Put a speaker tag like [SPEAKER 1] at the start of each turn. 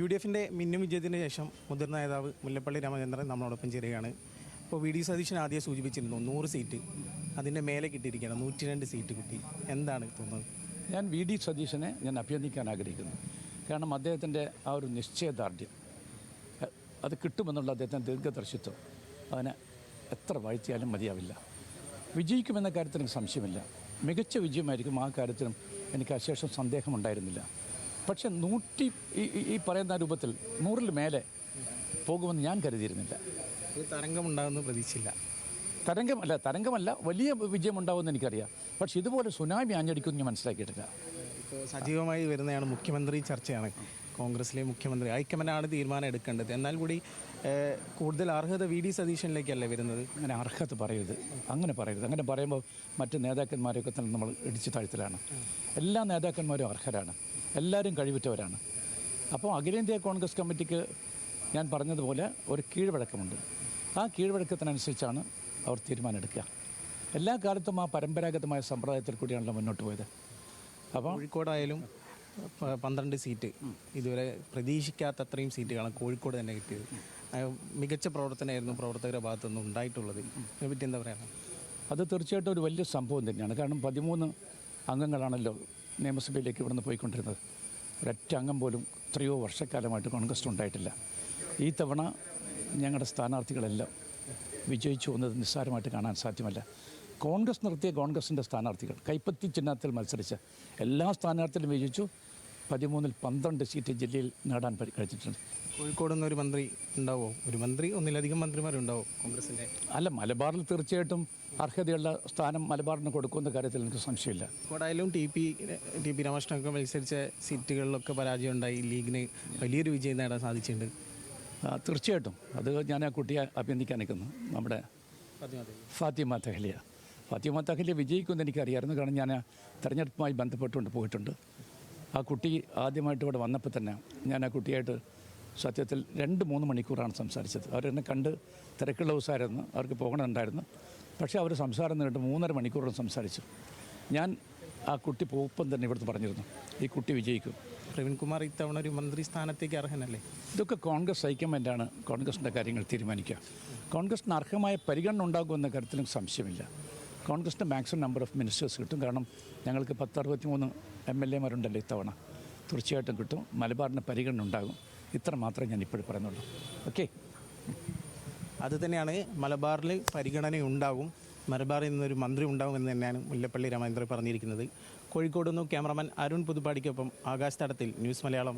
[SPEAKER 1] UDFിൻ്റെ മിന്നും വിജയത്തിന് ശേഷം മുതിർന്ന നേതാവ് മുല്ലപ്പള്ളി രാമചന്ദ്രൻ നമ്മളോടൊപ്പം ചേരുകയാണ്. ഇപ്പോൾ വി ഡി സതീശൻ ആദ്യം സൂചിപ്പിച്ചിരുന്നു 100 സീറ്റ്, അതിൻ്റെ മേലെ കിട്ടിയിരിക്കുകയാണ് 102 സീറ്റ് കിട്ടി. എന്താണ് തോന്നുന്നത്?
[SPEAKER 2] ഞാൻ വി ഡി സതീശനെ അഭിനന്ദിക്കാൻ ആഗ്രഹിക്കുന്നു. കാരണം അദ്ദേഹത്തിൻ്റെ ആ ഒരു നിശ്ചയദാർഢ്യം, അത് കിട്ടുമെന്നുള്ള അദ്ദേഹത്തിൻ്റെ ദീർഘദർശിത്വം, അതിനെ എത്ര വാഴ്ത്തിയാലും മതിയാവില്ല. വിജയിക്കുമെന്ന കാര്യത്തിൽ എനിക്ക് സംശയമില്ല. മികച്ച വിജയമായിരിക്കും. ആ കാര്യത്തിലും എനിക്ക് അശേഷം സന്ദേഹമുണ്ടായിരുന്നില്ല. പക്ഷേ ഈ പറയുന്ന രൂപത്തിൽ 100-ൽ മേലെ പോകുമെന്ന് ഞാൻ കരുതിയിരുന്നില്ല.
[SPEAKER 1] തരംഗമുണ്ടാകുമെന്ന് പ്രതീക്ഷിച്ചില്ല.
[SPEAKER 2] തരംഗമല്ല, വലിയ വിജയമുണ്ടാകുമെന്ന് എനിക്കറിയാം. പക്ഷേ ഇതുപോലെ സുനാമി ആഞ്ഞടിക്കുമെന്ന് ഞാൻ മനസ്സിലാക്കിയിട്ടില്ല.
[SPEAKER 1] ഇപ്പോൾ സജീവമായി വരുന്നതാണ് മുഖ്യമന്ത്രി ചർച്ചയാണ്. കോൺഗ്രസിലെ മുഖ്യമന്ത്രി ഹൈക്കമാൻഡാണ് തീരുമാനം എടുക്കേണ്ടത്. എന്നാൽ കൂടി കൂടുതൽ അർഹത വി ഡി സതീശനിലേക്കല്ലേ വരുന്നത്?
[SPEAKER 2] അങ്ങനെ അർഹത പറയരുത്, അങ്ങനെ പറയുമ്പോൾ മറ്റ് നേതാക്കന്മാരെയൊക്കെ തന്നെ നമ്മൾ ഇടിച്ചു താഴ്ത്തലാണ്. എല്ലാ നേതാക്കന്മാരും അർഹരാണ്, എല്ലാവരും കഴിവുറ്റവരാണ്. അപ്പോൾ അഖിലേന്ത്യാ കോൺഗ്രസ് കമ്മിറ്റിക്ക് ഞാൻ പറഞ്ഞതുപോലെ ഒരു കീഴ്വഴക്കമുണ്ട്. ആ കീഴ്വഴക്കത്തിനനുസരിച്ചാണ് അവർ തീരുമാനമെടുക്കുക. എല്ലാ കാലത്തും ആ പരമ്പരാഗതമായ സമ്പ്രദായത്തിൽ കൂടിയാണല്ലോ മുന്നോട്ട് പോയത്. അപ്പോൾ
[SPEAKER 1] കോഴിക്കോടായാലും 12 സീറ്റ്, ഇതുവരെ പ്രതീക്ഷിക്കാത്ത അത്രയും സീറ്റുകളാണ് കോഴിക്കോട് തന്നെ കിട്ടിയത്. മികച്ച പ്രവർത്തനമായിരുന്നു പ്രവർത്തകരുടെ ഭാഗത്തുനിന്ന് ഉണ്ടായിട്ടുള്ളത്. ഇതിനെപ്പറ്റി എന്താ പറയുക?
[SPEAKER 2] അത് തീർച്ചയായിട്ടും ഒരു വലിയ സംഭവം തന്നെയാണ്. കാരണം 13 അംഗങ്ങളാണല്ലോ നിയമസഭയിലേക്ക് ഇവിടുന്ന് പോയിക്കൊണ്ടിരുന്നത്. ഒരൊറ്റ അംഗം പോലും എത്രയോ വർഷക്കാലമായിട്ട് കോൺഗ്രസ് ഉണ്ടായിട്ടില്ല. ഈ തവണ ഞങ്ങളുടെ സ്ഥാനാർത്ഥികളെല്ലാം വിജയിച്ചു വന്നത് നിസ്സാരമായിട്ട് കാണാൻ സാധ്യമല്ല. കോൺഗ്രസ് നിർത്തിയ കോൺഗ്രസിൻ്റെ സ്ഥാനാർത്ഥികൾ കൈപ്പത്തി ചിഹ്നത്തിൽ മത്സരിച്ച എല്ലാ സ്ഥാനാർത്ഥികളും വിജയിച്ചു. 13-ൽ 12 സീറ്റ് ജില്ലയിൽ നേടാൻ കഴിഞ്ഞിട്ടുണ്ട്.
[SPEAKER 1] കോഴിക്കോട് നിന്നൊരു മന്ത്രി ഉണ്ടാവുമോ? ഒരു മന്ത്രി, ഒന്നിലധികം മന്ത്രിമാരുണ്ടാവും കോൺഗ്രസിൻ്റെ?
[SPEAKER 2] അല്ല, മലബാറിൽ തീർച്ചയായിട്ടും അർഹതയുള്ള സ്ഥാനം മലബാറിന് കൊടുക്കുന്ന കാര്യത്തിൽ എനിക്ക് സംശയമില്ല.
[SPEAKER 1] കോടായാലും ടി പി രാമകൃഷ്ണനൊക്കെ മത്സരിച്ച സീറ്റുകളിലൊക്കെ പരാജയം ഉണ്ടായി. ലീഗിന് വലിയൊരു വിജയം നേടാൻ സാധിച്ചിട്ടുണ്ട്.
[SPEAKER 2] തീർച്ചയായിട്ടും അത് ഞാൻ ആ കുട്ടിയെ അഭിനന്ദിക്കാൻ നിൽക്കുന്നു. നമ്മുടെ ഫാത്തിമ തഹലിയ വിജയിക്കുമെന്ന് എനിക്കറിയാമായിരുന്നു. കാരണം ഞാൻ തെരഞ്ഞെടുപ്പുമായി ബന്ധപ്പെട്ടുകൊണ്ട് പോയിട്ടുണ്ട്. ആ കുട്ടി ആദ്യമായിട്ട് ഇവിടെ വന്നപ്പോൾ തന്നെ ഞാൻ ആ കുട്ടിയായിട്ട് സത്യത്തിൽ 2-3 മണിക്കൂറാണ് സംസാരിച്ചത്. അവരെന്നെ കണ്ട് തിരക്കുള്ള ദിവസമായിരുന്നു, അവർക്ക് പോകണമുണ്ടായിരുന്നു. പക്ഷേ അവർ സംസാരം നീട്ട് 3.5 മണിക്കൂറോളം സംസാരിച്ചു. ഞാൻ ആ കുട്ടി പോകുമ്പം തന്നെ ഇവിടുന്ന് പറഞ്ഞിരുന്നു, ഈ കുട്ടി വിജയിക്കും.
[SPEAKER 1] പ്രവീൺകുമാർ ഇത്തവണ ഒരു മന്ത്രി സ്ഥാനത്തേക്ക് അർഹനല്ലേ?
[SPEAKER 2] ഇതൊക്കെ കോൺഗ്രസ് ഹൈക്കമാൻഡാണ് കോൺഗ്രസിൻ്റെ കാര്യങ്ങൾ തീരുമാനിക്കുക. കോൺഗ്രസിന് അർഹമായ പരിഗണന ഉണ്ടാകുമെന്ന കാര്യത്തിലും സംശയമില്ല. കോൺഗ്രസിൻ്റെ മാക്സിമം നമ്പർ ഓഫ് മിനിസ്റ്റേഴ്സ് കിട്ടും. കാരണം ഞങ്ങൾക്ക് 63 MLA-മാരുണ്ടല്ലോ ഇത്തവണ. തീർച്ചയായിട്ടും കിട്ടും. മലബാറിന് പരിഗണന ഉണ്ടാകും. ഇത്ര മാത്രമേ ഞാൻ ഇപ്പോഴും പറയുന്നുള്ളൂ. ഓക്കെ,
[SPEAKER 1] അത് തന്നെയാണ്, മലബാറിൽ പരിഗണനയുണ്ടാകും. മലബാറിൽ നിന്നൊരു മന്ത്രി ഉണ്ടാകുമെന്ന് തന്നെയാണ് മുല്ലപ്പള്ളി രാമചന്ദ്രൻ പറഞ്ഞിരിക്കുന്നത്. കോഴിക്കോട് നിന്ന് ക്യാമറമാൻ അരുൺ പുതുപ്പാടിക്കൊപ്പം ആകാശ് തടത്തിൽ, ന്യൂസ് മലയാളം.